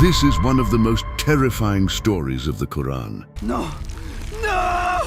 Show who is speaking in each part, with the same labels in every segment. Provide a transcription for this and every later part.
Speaker 1: This is one of the most terrifying stories of the Quran.
Speaker 2: No! No!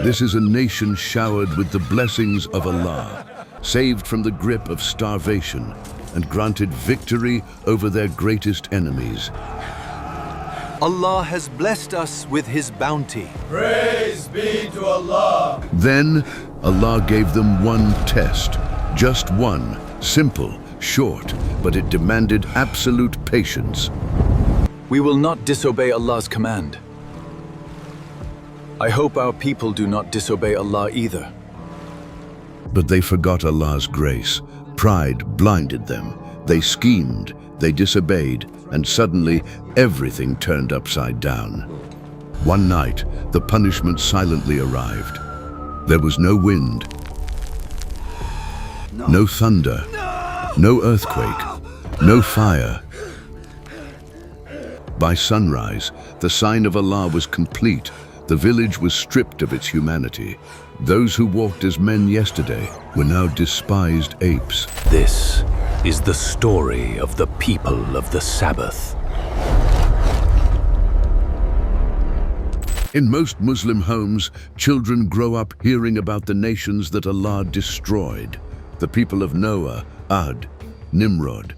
Speaker 1: This is a nation showered with the blessings of Allah, saved from the grip of starvation, and granted victory over their greatest enemies.
Speaker 3: Allah has blessed us with His bounty.
Speaker 2: Praise be to Allah!
Speaker 1: Then, Allah gave them one test. Just one. Simple, short, but it demanded absolute patience.
Speaker 3: We will not disobey Allah's command. I hope our people do not disobey Allah either.
Speaker 1: But they forgot Allah's grace. Pride blinded them. They schemed, they disobeyed, and suddenly everything turned upside down. One night, the punishment silently arrived. There was no wind, no thunder, no earthquake, no fire. By sunrise, the sign of Allah was complete. The village was stripped of its humanity. Those who walked as men yesterday were now despised apes.
Speaker 4: This is the story of the people of the Sabbath.
Speaker 1: In most Muslim homes, children grow up hearing about the nations that Allah destroyed. The people of Noah, Ad, Nimrod.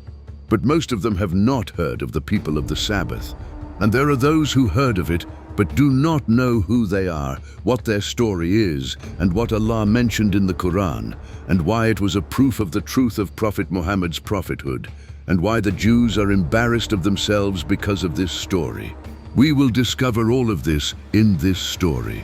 Speaker 1: But most of them have not heard of the people of the Sabbath. And there are those who heard of it, but do not know who they are, what their story is, and what Allah mentioned in the Quran, and why it was a proof of the truth of Prophet Muhammad's prophethood, and why the Jews are embarrassed of themselves because of this story. We will discover all of this in this story.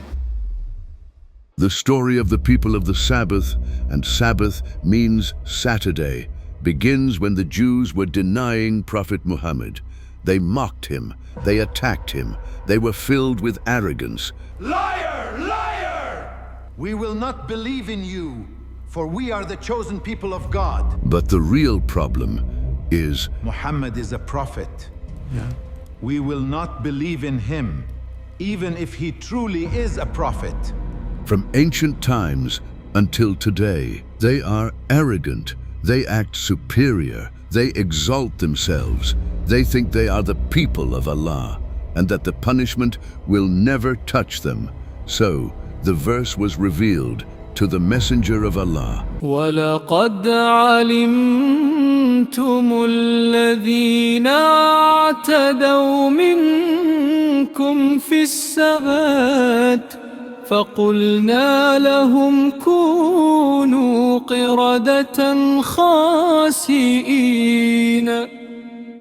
Speaker 1: The story of the people of the Sabbath, and Sabbath means Saturday, begins when the Jews were denying Prophet Muhammad. They mocked him, they attacked him, they were filled with arrogance.
Speaker 2: Liar! Liar!
Speaker 5: We will not believe in you, for we are the chosen people of God.
Speaker 1: But the real problem is
Speaker 5: Muhammad is a prophet. We will not believe in him, even if he truly is a prophet.
Speaker 1: from ancient times until today. They are arrogant, they act superior, they exalt themselves. They think they are the people of Allah, and that the punishment will never touch them. So, the verse was revealed to the Messenger of Allah.
Speaker 6: وَلَقَدْ عَلِمْتُمُ الَّذِينَ اعْتَدَوْا مِنْكُمْ فِي السَّبْتِ فَقُلْنَا لَهُمْ كُونُوا قِرَدَةً خَاسِئِينَ.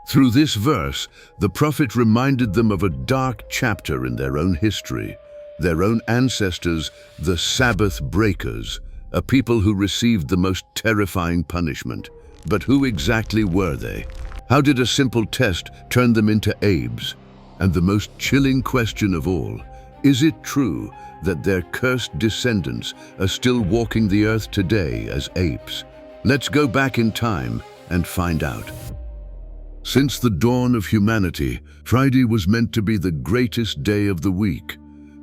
Speaker 1: Through this verse, the Prophet reminded them of a dark chapter in their own history. Their own ancestors, the Sabbath Breakers, a people who received the most terrifying punishment. But who exactly were they? How did a simple test turn them into Apes? And the most chilling question of all, is it true that their cursed descendants are still walking the earth today as apes? Let's go back in time and find out. Since the dawn of humanity, Friday was meant to be the greatest day of the week.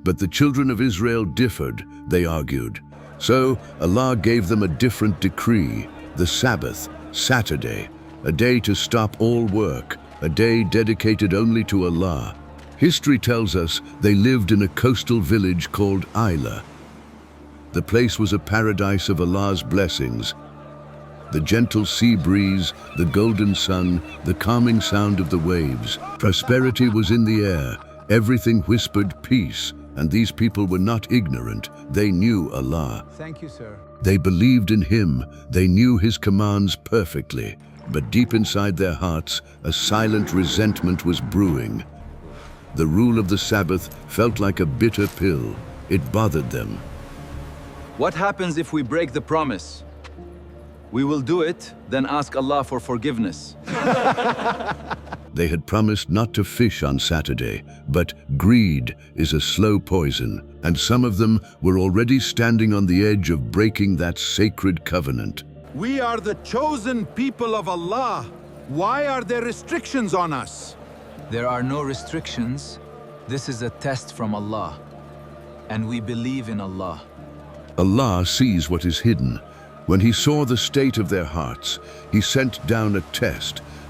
Speaker 1: But the children of Israel differed, they argued. So Allah gave them a different decree, the Sabbath, Saturday, a day to stop all work, a day dedicated only to Allah. History tells us they lived in a coastal village called Ayla. The place was a paradise of Allah's blessings. The gentle sea breeze, the golden sun, the calming sound of the waves. Prosperity was in the air. Everything whispered peace. And these people were not ignorant. They knew Allah.
Speaker 5: Thank you, sir.
Speaker 1: They believed in Him. They knew His commands perfectly. But deep inside their hearts, a silent resentment was brewing. The rule of the Sabbath felt like a bitter pill. It bothered them.
Speaker 3: What happens if we break the promise? We will do it, then ask Allah for forgiveness.
Speaker 1: They had promised not to fish on Saturday, but greed is a slow poison, and some of them were already standing on the edge of breaking that sacred covenant.
Speaker 5: We are the chosen people of Allah. Why are there restrictions on us?
Speaker 3: There are no restrictions. This is a test from Allah, and we believe in Allah.
Speaker 1: Allah sees what is hidden. When he saw the state of their hearts, he sent down a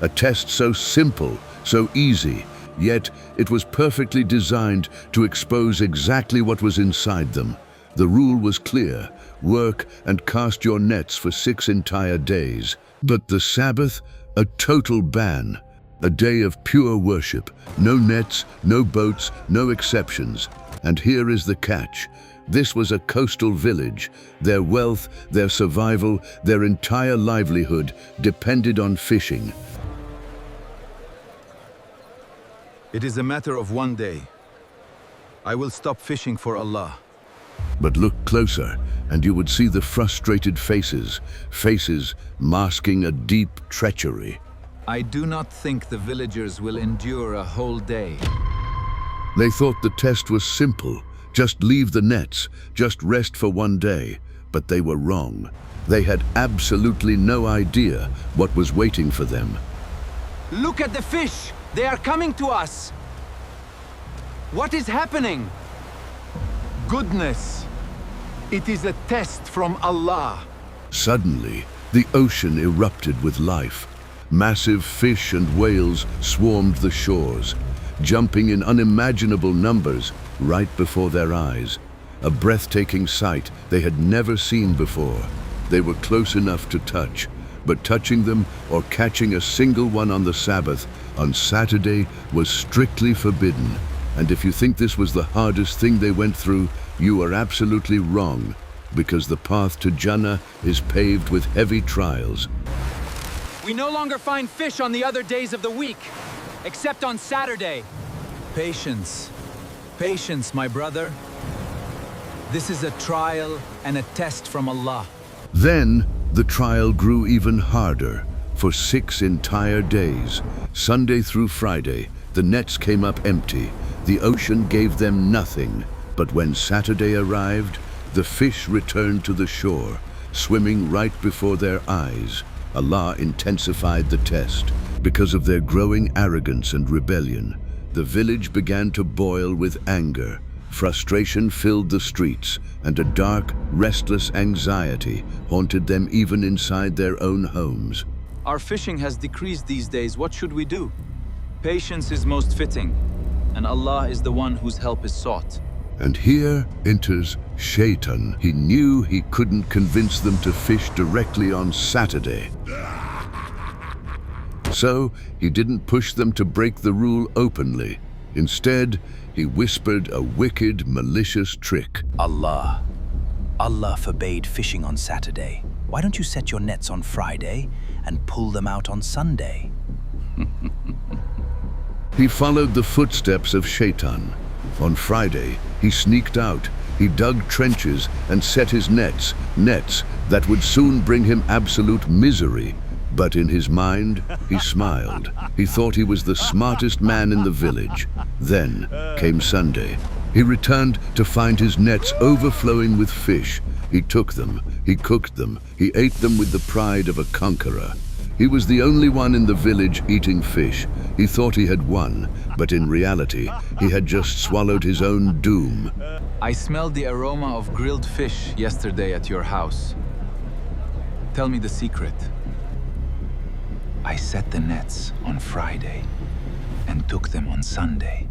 Speaker 1: test so simple, so easy, yet it was perfectly designed to expose exactly what was inside them. The rule was clear: work and cast your nets for 6 entire days. But the Sabbath, a total ban. A day of pure worship. No nets, no boats, no exceptions. And here is the catch. This was a coastal village. Their wealth, their survival, their entire livelihood depended on fishing.
Speaker 3: It is a matter of 1 day. I will stop fishing for Allah.
Speaker 1: But look closer, and you would see the frustrated faces masking a deep treachery.
Speaker 3: I do not think the villagers will endure a whole day.
Speaker 1: They thought the test was simple. Just leave the nets, just rest for 1 day. But they were wrong. They had absolutely no idea what was waiting for them.
Speaker 3: Look at the fish! They are coming to us! What is happening?
Speaker 5: Goodness! It is a test from Allah.
Speaker 1: Suddenly, the ocean erupted with life. Massive fish and whales swarmed the shores, jumping in unimaginable numbers right before their eyes. A breathtaking sight they had never seen before. They were close enough to touch, but touching them or catching a single one on the Sabbath, on Saturday, was strictly forbidden. And if you think this was the hardest thing they went through, you are absolutely wrong, because the path to Jannah is paved with heavy trials.
Speaker 7: We no longer find fish on the other days of the week, except on Saturday.
Speaker 3: Patience. Patience, my brother. This is a trial and a test from Allah.
Speaker 1: Then, the trial grew even harder. For 6 entire days, Sunday through Friday, the nets came up empty. The ocean gave them nothing. But when Saturday arrived, the fish returned to the shore, swimming right before their eyes. Allah intensified the test. Because of their growing arrogance and rebellion, the village began to boil with anger. Frustration filled the streets, and a dark, restless anxiety haunted them even inside their own homes.
Speaker 3: Our fishing has decreased these days. What should we do? Patience is most fitting, and Allah is the one whose help is sought.
Speaker 1: And here enters Shaitan. He knew he couldn't convince them to fish directly on Saturday. So he didn't push them to break the rule openly. Instead, he whispered a wicked, malicious trick.
Speaker 8: Allah forbade fishing on Saturday. Why don't you set your nets on Friday and pull them out on Sunday?
Speaker 1: He followed the footsteps of Shaitan. On Friday, he sneaked out. He dug trenches and set his nets that would soon bring him absolute misery. But in his mind, he smiled. He thought he was the smartest man in the village. Then came Sunday. He returned to find his nets overflowing with fish. He took them, he cooked them, he ate them with the pride of a conqueror. He was the only one in the village eating fish. He thought he had won, but in reality, he had just swallowed his own doom.
Speaker 3: I smelled the aroma of grilled fish yesterday at your house. Tell me the secret. I set the nets on Friday and took them on Sunday.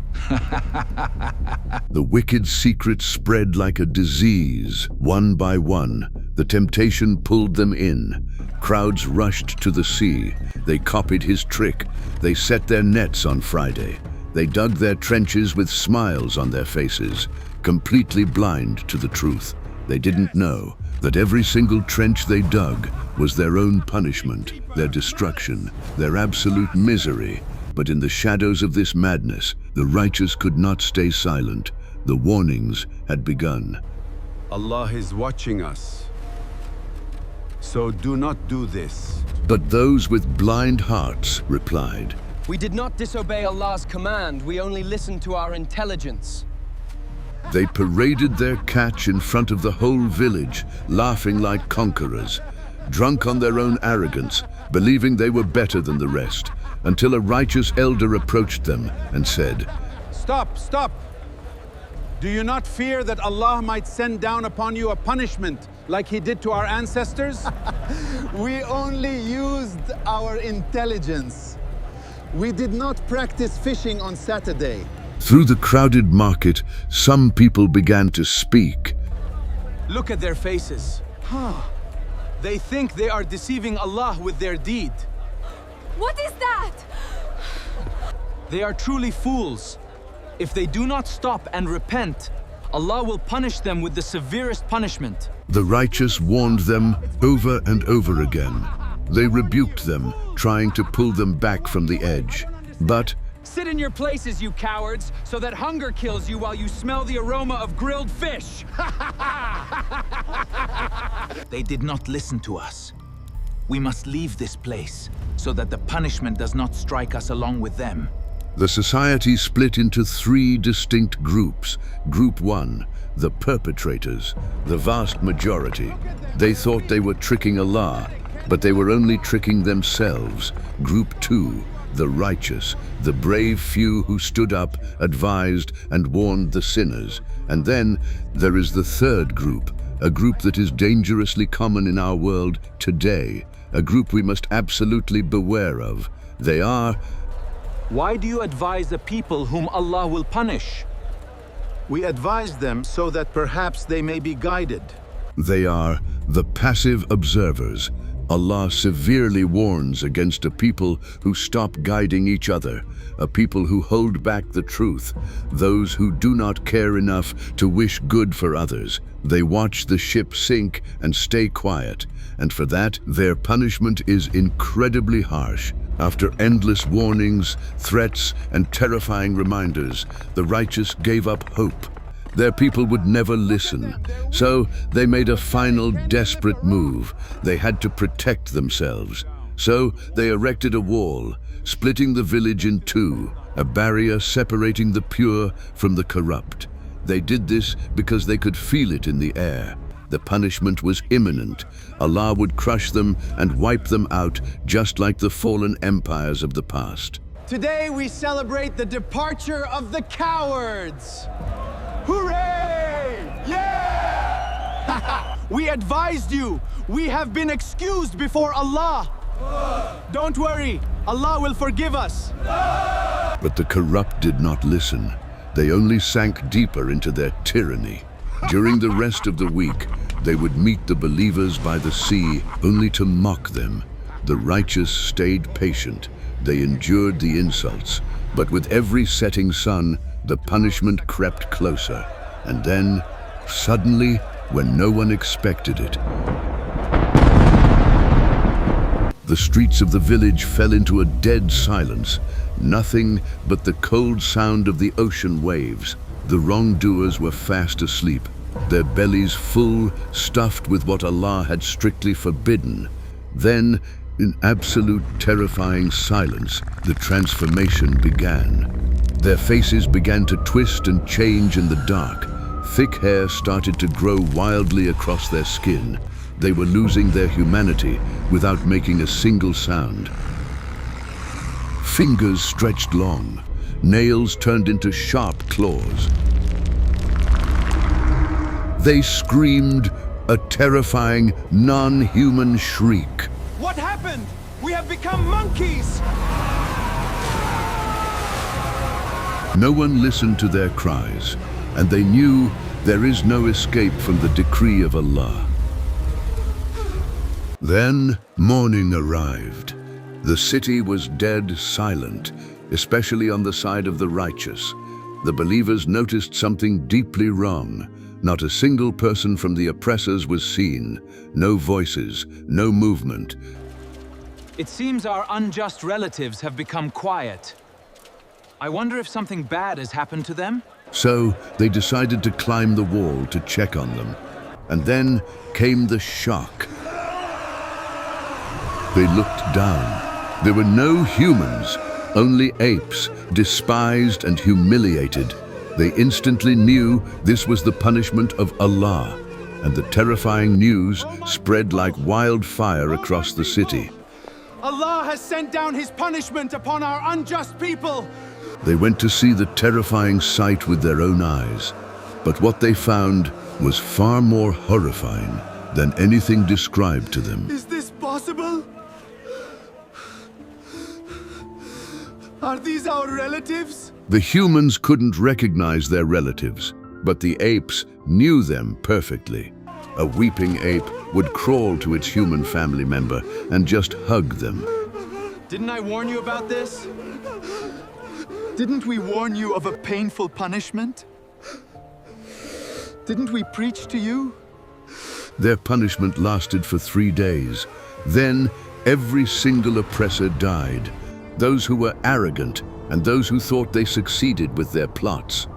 Speaker 1: The wicked secret spread like a disease. One by one, the temptation pulled them in. Crowds rushed to the sea. They copied his trick. They set their nets on Friday. They dug their trenches with smiles on their faces, completely blind to the truth. They didn't know that every single trench they dug was their own punishment, their destruction, their absolute misery. But in the shadows of this madness, the righteous could not stay silent. The warnings had begun.
Speaker 2: Allah is watching us. So do not do this.
Speaker 1: But those with blind hearts replied,
Speaker 7: We did not disobey Allah's command, we only listened to our intelligence.
Speaker 1: They paraded their catch in front of the whole village, laughing like conquerors, drunk on their own arrogance, believing they were better than the rest, until a righteous elder approached them and said,
Speaker 5: Stop, stop!
Speaker 2: Do you not fear that Allah might send down upon you a punishment like He did to our ancestors?
Speaker 5: We only used our intelligence. We did not practice fishing on Saturday.
Speaker 1: Through the crowded market, some people began to speak.
Speaker 7: Look at their faces. They think they are deceiving Allah with their deed.
Speaker 9: What is that?
Speaker 7: They are truly fools. If they do not stop and repent, Allah will punish them with the severest punishment.
Speaker 1: The righteous warned them over and over again. They rebuked them, trying to pull them back from the edge. But
Speaker 7: Sit in your places, you cowards, so that hunger kills you while you smell the aroma of grilled fish.
Speaker 8: They did not listen to us. We must leave this place so that the punishment does not strike us along with them.
Speaker 1: the society split into three distinct groups. Group 1, the perpetrators, the vast majority. They thought they were tricking Allah, but they were only tricking themselves. Group 2, the righteous, the brave few who stood up, advised, and warned the sinners. And then there is the third group, a group that is dangerously common in our world today, a group we must absolutely beware of. They are...
Speaker 7: Why do you advise the people whom Allah will punish?
Speaker 5: We advise them so that perhaps they may be guided.
Speaker 1: They are the passive observers. Allah severely warns against a people who stop guiding each other, a people who hold back the truth, those who do not care enough to wish good for others. They watch the ship sink and stay quiet, and for that, their punishment is incredibly harsh. After endless warnings, threats, and terrifying reminders, the righteous gave up hope. Their people would never listen, so they made a final desperate move. They had to protect themselves. So they erected a wall, splitting the village in two, a barrier separating the pure from the corrupt. They did this because they could feel it in the air. The punishment was imminent. Allah would crush them and wipe them out, just like the fallen empires of the past.
Speaker 7: Today we celebrate the departure of the cowards. Hooray! Yeah! We advised you. We have been excused before Allah. Don't worry, Allah will forgive us.
Speaker 1: But the corrupt did not listen. They only sank deeper into their tyranny. During the rest of the week, they would meet the believers by the sea, only to mock them. The righteous stayed patient. They endured the insults. But with every setting sun, the punishment crept closer. And then, suddenly, when no one expected it, the streets of the village fell into a dead silence. Nothing but the cold sound of the ocean waves. The wrongdoers were fast asleep, their bellies full, stuffed with what Allah had strictly forbidden. Then, in absolute terrifying silence, the transformation began. Their faces began to twist and change in the dark. Thick hair started to grow wildly across their skin. They were losing their humanity without making a single sound. Fingers stretched long. Nails turned into sharp claws. They screamed a terrifying, non-human shriek.
Speaker 7: What happened? We have become monkeys!
Speaker 1: No one listened to their cries, and they knew there is no escape from the decree of Allah. Then morning arrived. The city was dead silent, especially on the side of the righteous. The believers noticed something deeply wrong. Not a single person from the oppressors was seen. No voices, no movement.
Speaker 7: It seems our unjust relatives have become quiet. I wonder if something bad has happened to them?
Speaker 1: So they decided to climb the wall to check on them. And then came the shock. They looked down. There were no humans, only apes, despised and humiliated. They instantly knew this was the punishment of Allah, and the terrifying news spread like wildfire across the city.
Speaker 7: Allah has sent down His punishment upon our unjust people!
Speaker 1: They went to see the terrifying sight with their own eyes. But what they found was far more horrifying than anything described to them.
Speaker 7: Is this possible? Are these our relatives?
Speaker 1: The humans couldn't recognize their relatives, but the apes knew them perfectly. A weeping ape would crawl to its human family member and just hug them.
Speaker 7: Didn't I warn you about this? Didn't we warn you of a painful punishment? Didn't we preach to you?
Speaker 1: Their punishment lasted for 3 days. Then every single oppressor died. Those who were arrogant and those who thought they succeeded with their plots.